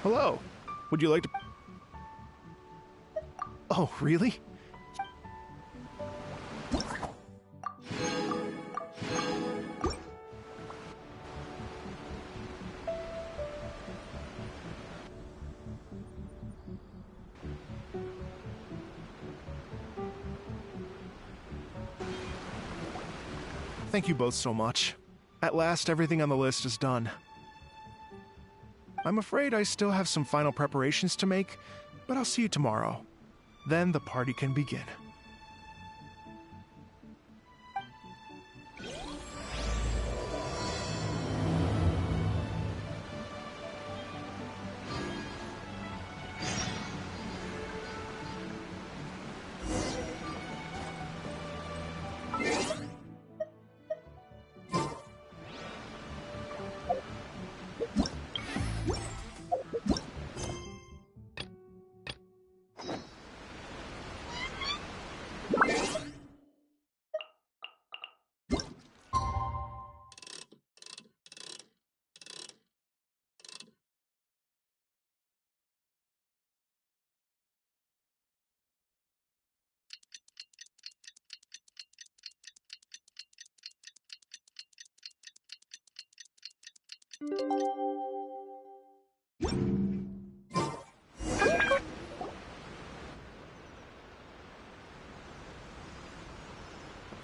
Hello. Would you like to... Oh, really? Thank you both so much. At last, everything on the list is done. I'm afraid I still have some final preparations to make, but I'll see you tomorrow. Then the party can begin.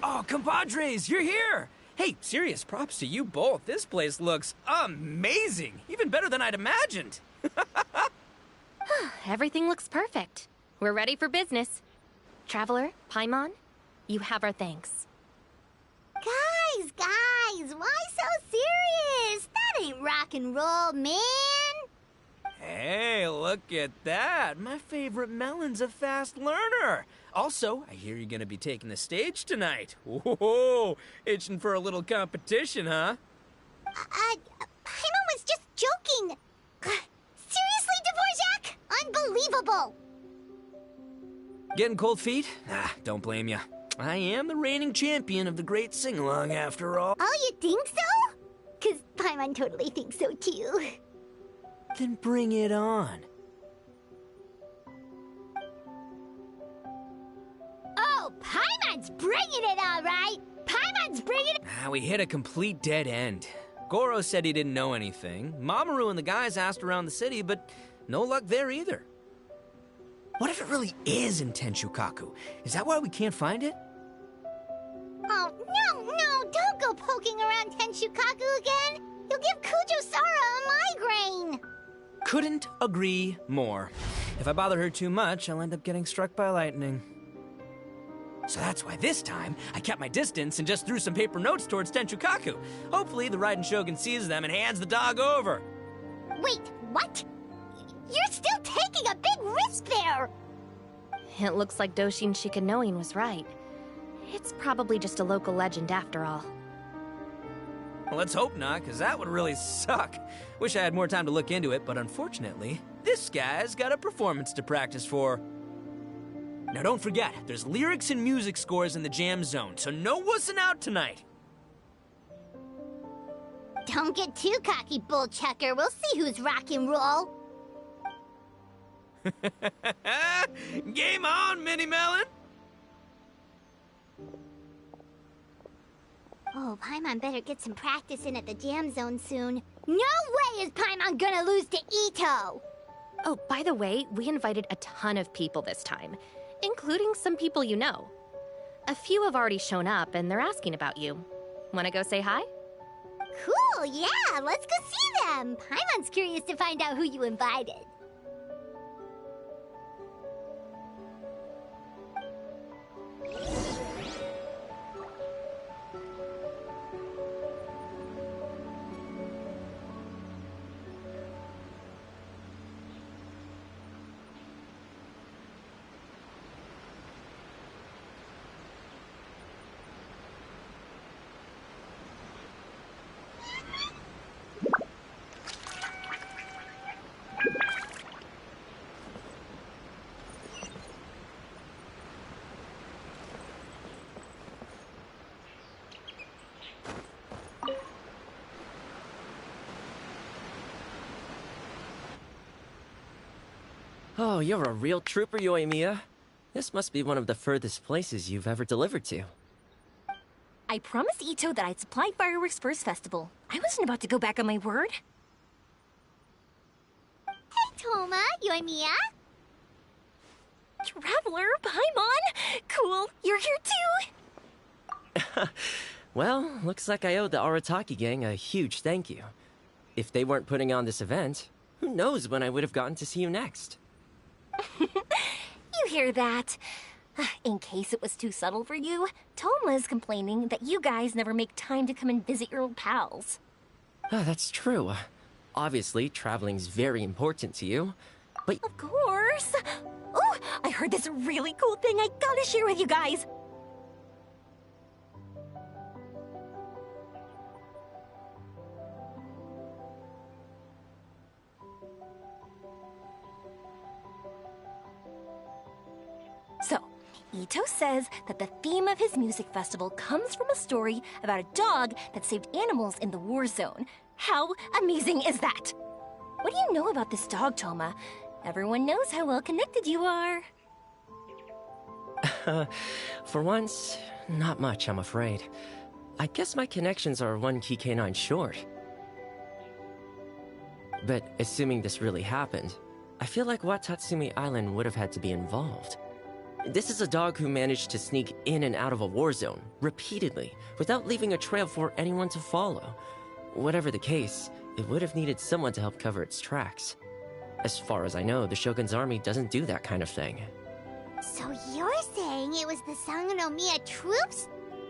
Oh, compadres, you're here! Hey, serious props to you both. This place looks amazing. Even better than I'd imagined. Everything looks perfect. We're ready for business. Traveler, Paimon, you have our thanks. Guys, why so serious? That ain't rock and roll, man. Hey, look at that. My favorite melon's a fast learner. Also, I hear you're gonna be taking the stage tonight. Whoa, itching for a little competition, huh? Paimon was just joking. Seriously, Dvorak? Unbelievable. Getting cold feet? Don't blame ya. I am the reigning champion of the great sing-along, after all. Oh, you think so? 'Cause Paimon totally thinks so, too. Then bring it on. Oh, Paimon's bringing it, all right. Paimon's bringing it. We hit a complete dead end. Goro said he didn't know anything. Mamoru and the guys asked around the city, but no luck there either. What if it really is in Tenshukaku? Is that why we can't find it? Oh, no, don't go poking around Tenshukaku again. You'll give Kujo-Sara a migraine. Couldn't agree more. If I bother her too much, I'll end up getting struck by lightning. So that's why this time, I kept my distance and just threw some paper notes towards Tenshukaku. Hopefully, the Raiden Shogun sees them and hands the dog over. Wait, what? You're still taking a big risk there! It looks like Doshin Shikanoin was right. It's probably just a local legend after all. Well, let's hope not, because that would really suck. Wish I had more time to look into it, but unfortunately, this guy's got a performance to practice for. Now don't forget, there's lyrics and music scores in the jam zone, so no wussing out tonight. Don't get too cocky, bullchucker. We'll see who's rock and roll. Game on, Mini Melon! Oh, Paimon better get some practice in at the jam zone soon. No way is Paimon gonna lose to Ito! Oh, by the way, we invited a ton of people this time, including some people you know. A few have already shown up, and they're asking about you. Wanna go say hi? Cool, yeah, let's go see them. Paimon's curious to find out who you invited. Oh, you're a real trooper, Yoimiya. This must be one of the furthest places you've ever delivered to. I promised Ito that I'd supply fireworks for his festival. I wasn't about to go back on my word. Hey, Toma, Yoimiya. Traveler, Paimon! Cool, you're here too! Well, looks like I owe the Arataki gang a huge thank you. If they weren't putting on this event, who knows when I would have gotten to see you next. You hear that? In case it was too subtle for you, Toma's complaining that you guys never make time to come and visit your old pals. That's true. Obviously, traveling's very important to you, but... Of course! Oh, I heard this really cool thing I gotta share with you guys! So, Ito says that the theme of his music festival comes from a story about a dog that saved animals in the war zone. How amazing is that? What do you know about this dog, Toma? Everyone knows how well connected you are. For once, not much, I'm afraid. I guess my connections are one key canine short. But assuming this really happened, I feel like Watatsumi Island would have had to be involved. This is a dog who managed to sneak in and out of a war zone, repeatedly, without leaving a trail for anyone to follow. Whatever the case, it would have needed someone to help cover its tracks. As far as I know, the Shogun's army doesn't do that kind of thing. So you're saying it was the Sangonomiya troops?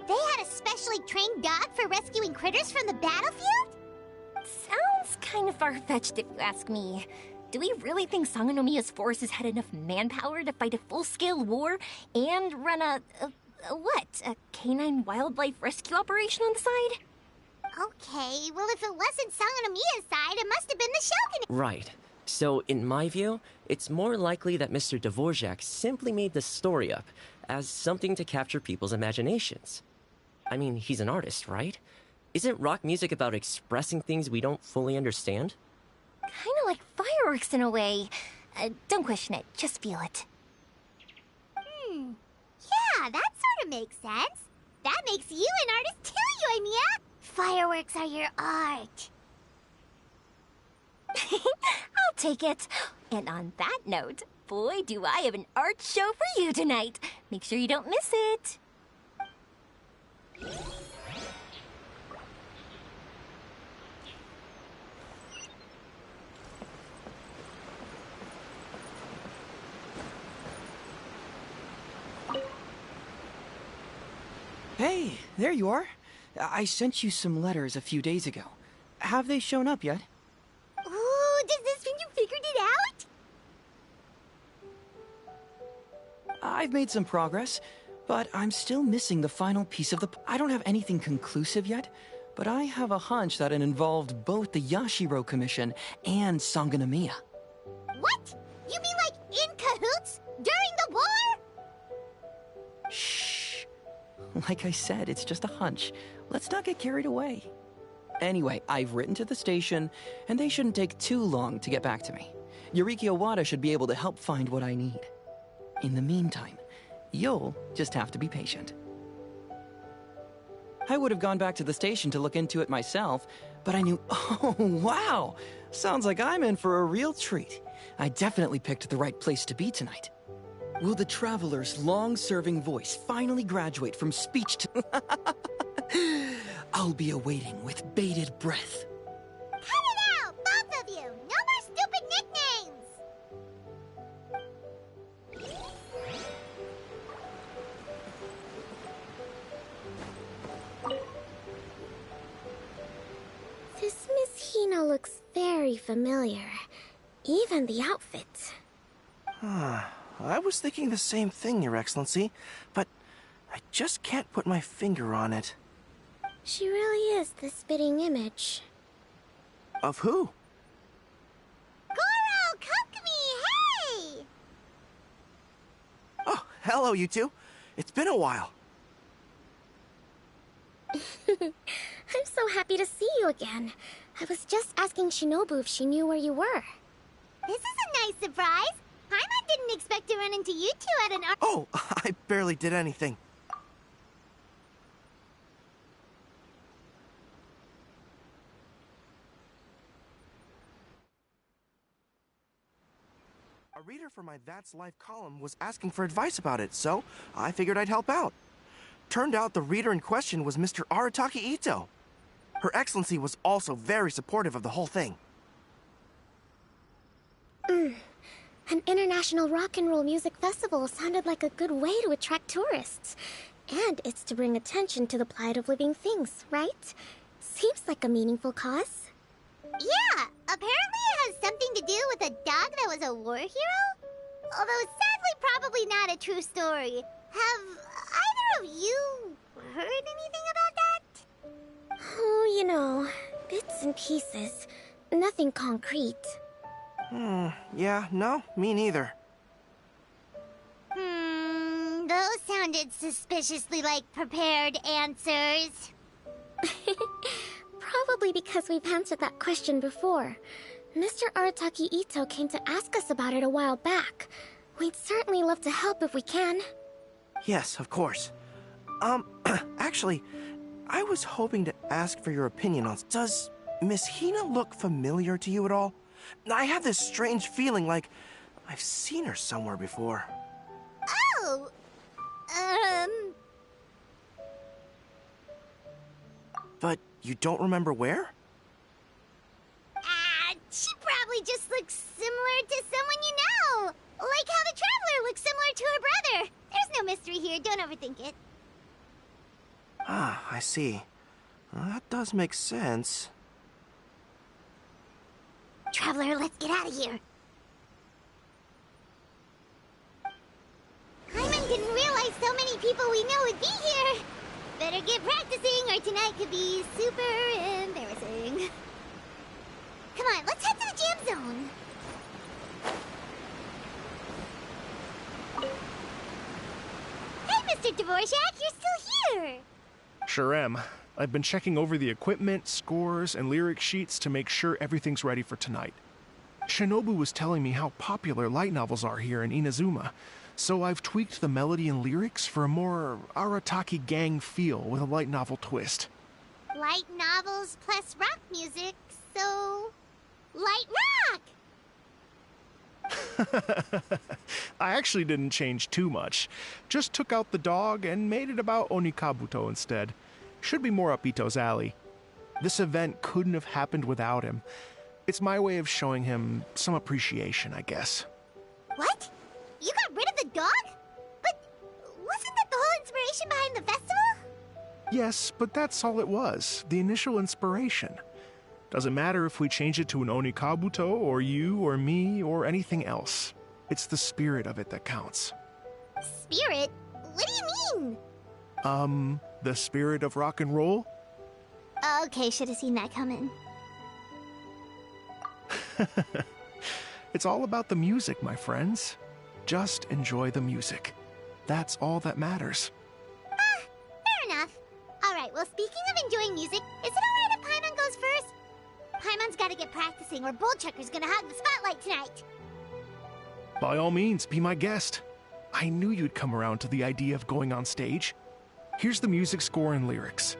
They had a specially trained dog for rescuing critters from the battlefield? Sounds kind of far-fetched if you ask me. Do we really think Sangonomiya's forces had enough manpower to fight a full-scale war and run a canine wildlife rescue operation on the side? Okay, well if it wasn't Sangonomiya's side, it must have been the Shogun. Right. So, in my view, it's more likely that Mr. Dvorak simply made the story up as something to capture people's imaginations. I mean, he's an artist, right? Isn't rock music about expressing things we don't fully understand? Kinda like fireworks in a way. Don't question it, just feel it. Yeah, that sort of makes sense. That makes you an artist too, Yoimiya. Fireworks are your art. I'll take it. And on that note, boy, do I have an art show for you tonight. Make sure you don't miss it. Hey, there you are. I sent you some letters a few days ago. Have they shown up yet? Ooh, does this mean you figured it out? I've made some progress, but I'm still missing the final piece of the... I don't have anything conclusive yet, but I have a hunch that it involved both the Yashiro Commission and Sangonomiya. What? You mean like in cahoots? During the war? Shh. Like I said, it's just a hunch. Let's not get carried away. Anyway, I've written to the station, and they shouldn't take too long to get back to me. Yuriki Owada should be able to help find what I need. In the meantime, you'll just have to be patient. I would have gone back to the station to look into it myself, but I knew, oh, wow! Sounds like I'm in for a real treat. I definitely picked the right place to be tonight. Will the Traveler's long-serving voice finally graduate from speech to... I'll be awaiting with bated breath. Cut it out, both of you! No more stupid nicknames! This Miss Hina looks very familiar. Even the outfit. I was thinking the same thing, Your Excellency, but I just can't put my finger on it. She really is the spitting image. Of who? Goro, Kokomi, hey! Oh, hello, you two. It's been a while. I'm so happy to see you again. I was just asking Shinobu if she knew where you were. This is a nice surprise. Paimon didn't expect to run into you two at an art. Oh, I barely did anything. A reader for my That's Life column was asking for advice about it, so I figured I'd help out. Turned out the reader in question was Mr. Arataki Ito. Her Excellency was also very supportive of the whole thing. An international rock and roll music festival sounded like a good way to attract tourists. And it's to bring attention to the plight of living things, right? Seems like a meaningful cause. Yeah, apparently it has something to do with a dog that was a war hero? Although sadly probably not a true story. Have either of you heard anything about that? Oh, you know, bits and pieces. Nothing concrete. Yeah, no, me neither. Those sounded suspiciously like prepared answers. Probably because we've answered that question before. Mr. Arataki Ito came to ask us about it a while back. We'd certainly love to help if we can. Yes, of course. Actually, I was hoping to ask for your opinion on... Does Miss Hina look familiar to you at all? I have this strange feeling like I've seen her somewhere before. Oh! But you don't remember where? She probably just looks similar to someone you know. Like how the Traveler looks similar to her brother. There's no mystery here, don't overthink it. Ah, I see. Well, that does make sense. Traveler, let's get out of here. Paimon didn't realize so many people we know would be here. Better get practicing or tonight could be super embarrassing. Come on, let's head to the jam zone. Hey, Mr. Dvorak, you're still here. Sure am. I've been checking over the equipment, scores, and lyric sheets to make sure everything's ready for tonight. Shinobu was telling me how popular light novels are here in Inazuma, so I've tweaked the melody and lyrics for a more Arataki gang feel with a light novel twist. Light novels plus rock music, so... light rock! I actually didn't change too much. Just took out the dog and made it about Onikabuto instead. Should be more up Ito's alley. This event couldn't have happened without him. It's my way of showing him some appreciation, I guess. What? You got rid of the dog? But wasn't that the whole inspiration behind the festival? Yes, but that's all it was. The initial inspiration. Doesn't matter if we change it to an Onikabuto, or you, or me, or anything else. It's the spirit of it that counts. Spirit? What do you mean? The spirit of rock and roll? Okay, should have seen that coming. It's all about the music, my friends. Just enjoy the music. That's all that matters. Fair enough. Alright, well, speaking of enjoying music, is it alright if Paimon goes first? Paimon's gotta get practicing or Bullchucker's gonna hog the spotlight tonight. By all means, be my guest. I knew you'd come around to the idea of going on stage. Here's the music score and lyrics.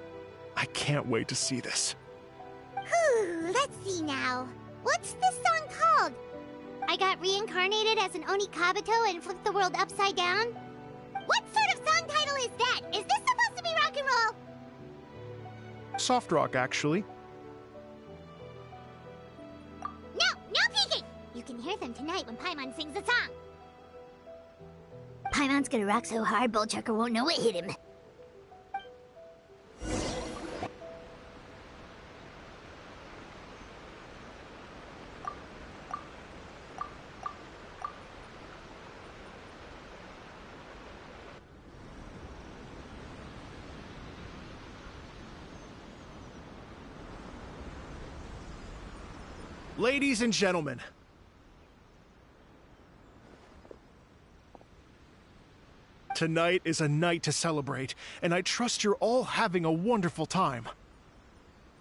I can't wait to see this. Whew, let's see now. What's this song called? I got reincarnated as an Onikabuto and flipped the world upside down? What sort of song title is that? Is this supposed to be rock and roll? Soft rock, actually. No peeking! You can hear them tonight when Paimon sings the song. Paimon's gonna rock so hard, Bullchucker won't know what hit him. Ladies and gentlemen, tonight is a night to celebrate, and I trust you're all having a wonderful time.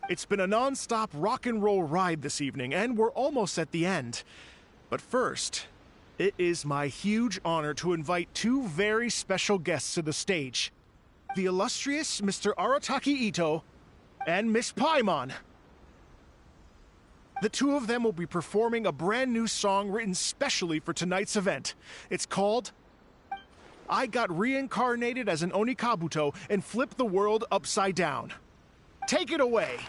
It's been a non-stop rock and roll ride this evening, and we're almost at the end. But first, It is my huge honor to invite two very special guests to the stage. The illustrious Mr. Arataki Ito and Miss Paimon. The two of them will be performing a brand new song written specially for tonight's event. It's called I Got Reincarnated as an Onikabuto and Flipped the World Upside Down. Take it away.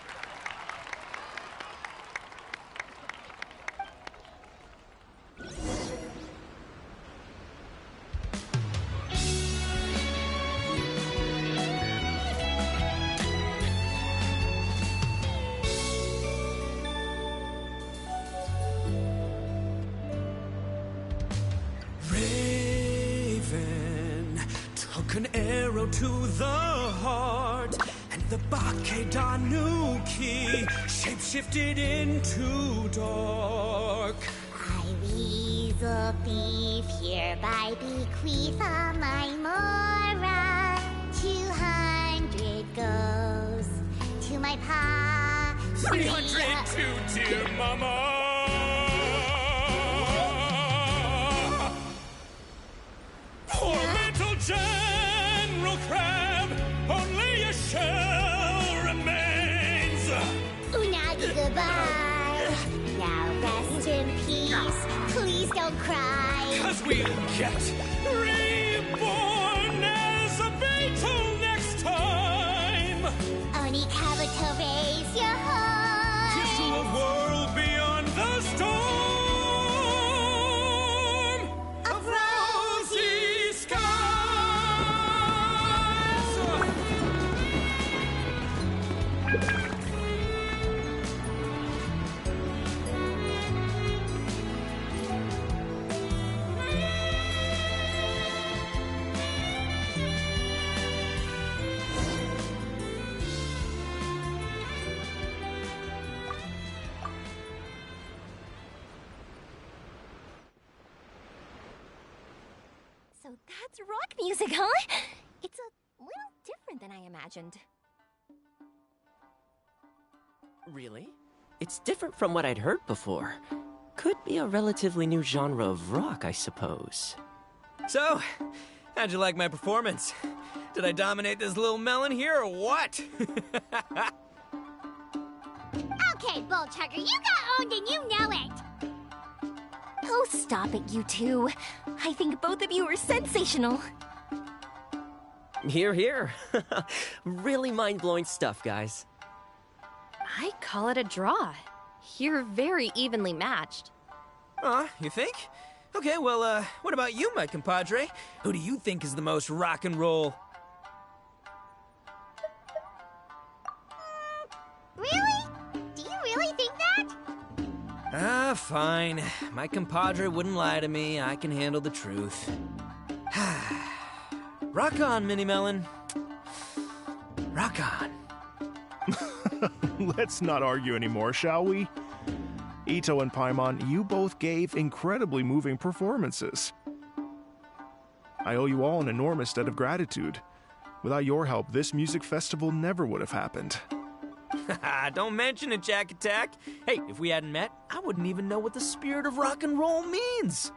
An arrow to the heart, and the Bakedanuki shapeshifted into dark. I, weasel thief, hereby bequeath all my mora. 200 goes to my pa. 300 to dear mama. Poor little General Crab, only a shell remains. Unagi, goodbye. Now rest in peace. Please don't cry. 'Cause we'll get reborn as a beetle next time. Onikabuto, raise your heart. Here's to a world beyond the storm of rosy skies. So that's rock music, huh? It's a little different than I imagined. Really? It's different from what I'd heard before. Could be a relatively new genre of rock, I suppose. So, how'd you like my performance? Did I dominate this little melon here or what? Okay, Bull Chucker, you got owned and you know it. Oh, stop it, you two. I think both of you are sensational. Here, here. Really mind-blowing stuff, guys. I call it a draw. You're very evenly matched. You think? Okay, well, what about you, my compadre? Who do you think is the most rock and roll? Really? Do you really think that? Fine. My compadre wouldn't lie to me. I can handle the truth. Rock on, Mini Melon. Rock on. Let's not argue anymore, shall we? Ito and Paimon, you both gave incredibly moving performances. I owe you all an enormous debt of gratitude. Without your help, this music festival never would have happened. Don't mention it, Jack Attack. Hey, if we hadn't met, I wouldn't even know what the spirit of rock and roll means.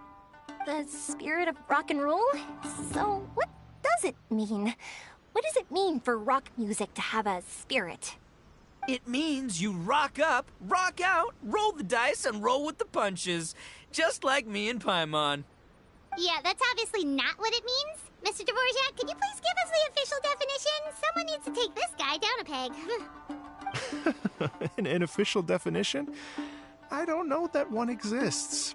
The spirit of rock and roll? So, what does it mean? What does it mean for rock music to have a spirit? It means you rock up, rock out, roll the dice, and roll with the punches. Just like me and Paimon. Yeah, that's obviously not what it means. Mr. Dvorak, could you please give us the official definition? Someone needs to take this guy down a peg. An official definition? I don't know that one exists.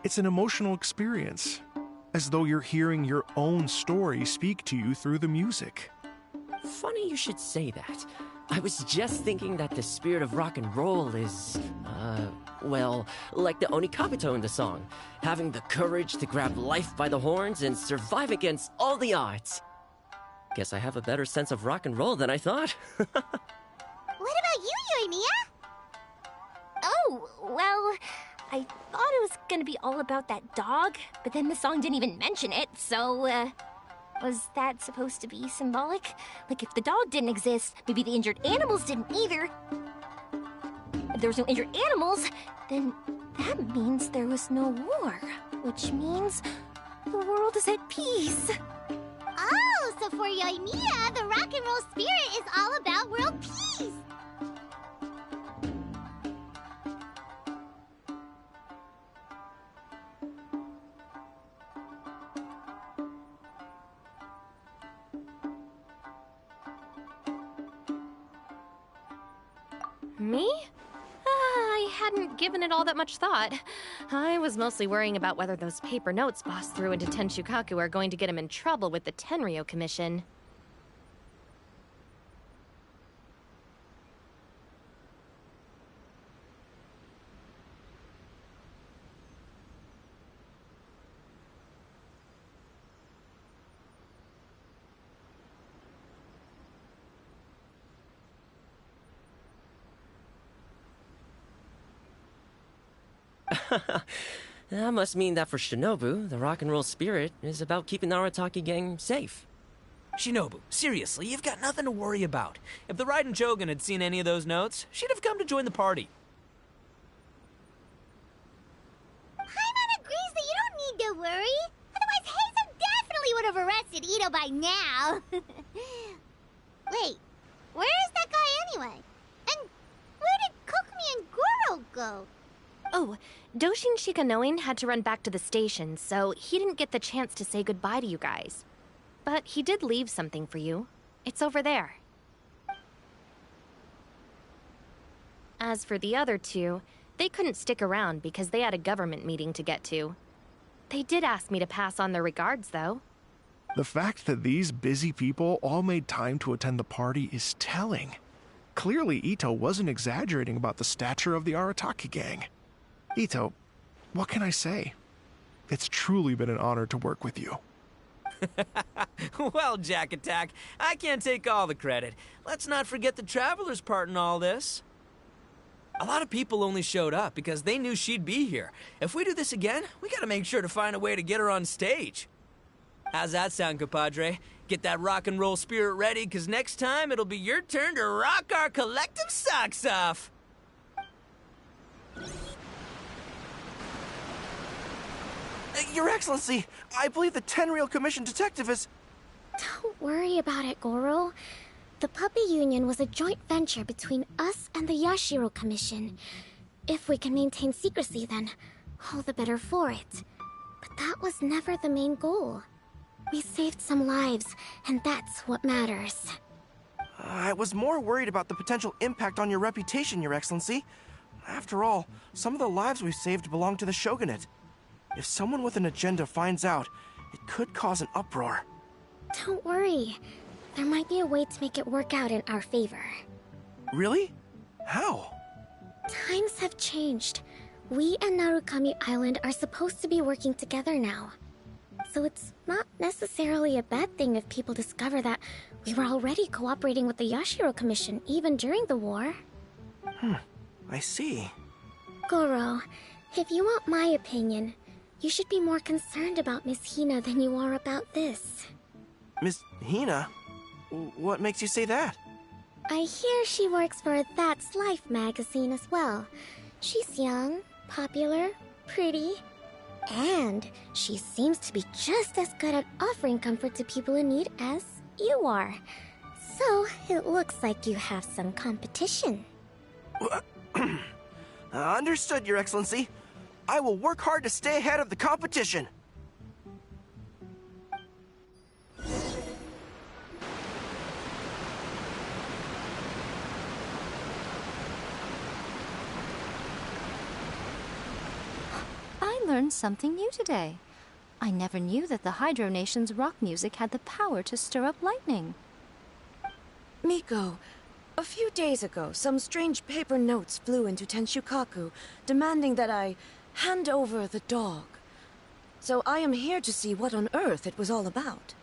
It's an emotional experience, as though you're hearing your own story speak to you through the music. Funny you should say that. I was just thinking that the spirit of rock and roll is, well, like the Onikabuto in the song, having the courage to grab life by the horns and survive against all the odds. Guess I have a better sense of rock and roll than I thought. What about you, Yoimiya? Oh, well, I thought it was gonna be all about that dog, but then the song didn't even mention it, so, was that supposed to be symbolic? Like, if the dog didn't exist, maybe the injured animals didn't either. If there was no injured animals, then that means there was no war. Which means the world is at peace. Oh, so for Yoimiya, the rock and roll spirit is all about world peace! Me? I hadn't given it all that much thought. I was mostly worrying about whether those paper notes Boss threw into Tenshukaku are going to get him in trouble with the Tenryo Commission. That must mean that for Shinobu, the rock and roll spirit is about keeping the Arataki gang safe. Shinobu, seriously, you've got nothing to worry about. If the Raiden Shogun had seen any of those notes, she'd have come to join the party. Paimon agrees that you don't need to worry. Otherwise, Heizo definitely would have arrested Ito by now. Wait, where is that guy anyway? And where did Kokumi and Goro go? Oh, Doshin Shikanoin had to run back to the station, so he didn't get the chance to say goodbye to you guys. But he did leave something for you. It's over there. As for the other two, they couldn't stick around because they had a government meeting to get to. They did ask me to pass on their regards, though. The fact that these busy people all made time to attend the party is telling. Clearly, Ito wasn't exaggerating about the stature of the Arataki gang. Ito, what can I say? It's truly been an honor to work with you. Well, Jack Attack, I can't take all the credit. Let's not forget the Traveler's part in all this. A lot of people only showed up because they knew she'd be here. If we do this again, we gotta make sure to find a way to get her on stage. How's that sound, compadre? Get that rock and roll spirit ready, because next time it'll be your turn to rock our collective socks off. Your Excellency, I believe the Tenryo Commission detective is... Don't worry about it, Goro. The Puppy Union was a joint venture between us and the Yashiro Commission. If we can maintain secrecy, then all the better for it. But that was never the main goal. We saved some lives, and that's what matters. I was more worried about the potential impact on your reputation, Your Excellency. After all, some of the lives we've saved belong to the Shogunate. If someone with an agenda finds out, it could cause an uproar. Don't worry. There might be a way to make it work out in our favor. Really? How? Times have changed. We and Narukami Island are supposed to be working together now. So it's not necessarily a bad thing if people discover that we were already cooperating with the Yashiro Commission even during the war. I see. Goro, if you want my opinion, you should be more concerned about Miss Hina than you are about this. Miss Hina? What makes you say that? I hear she works for That's Life magazine as well. She's young, popular, pretty, and she seems to be just as good at offering comfort to people in need as you are. So, it looks like you have some competition. Understood, Your Excellency. I will work hard to stay ahead of the competition. I learned something new today. I never knew that the Hydro Nation's rock music had the power to stir up lightning. Miko, a few days ago, some strange paper notes flew into Tenshukaku, demanding that I hand over the dog. So I am here to see what on earth it was all about.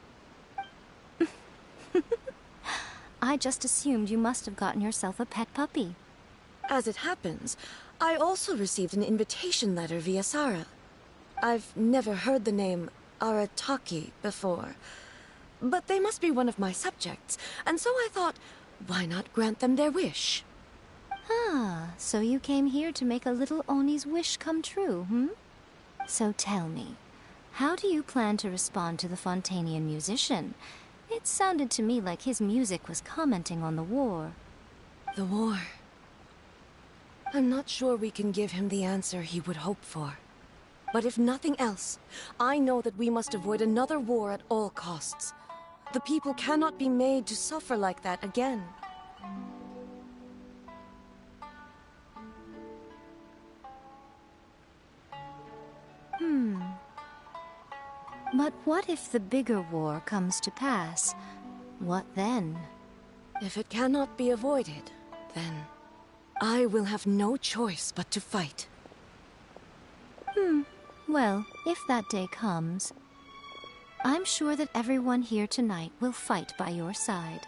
I just assumed you must have gotten yourself a pet puppy. As it happens, I also received an invitation letter via Sara. I've never heard the name Arataki before, but they must be one of my subjects, and so I thought, why not grant them their wish? Ah, so you came here to make a little Oni's wish come true, hmm? So tell me, how do you plan to respond to the Fontanian musician? It sounded to me like his music was commenting on the war. The war. I'm not sure we can give him the answer he would hope for. But if nothing else, I know that we must avoid another war at all costs. The people cannot be made to suffer like that again. But what if the bigger war comes to pass? What then? If it cannot be avoided, then I will have no choice but to fight. Well, if that day comes, I'm sure that everyone here tonight will fight by your side.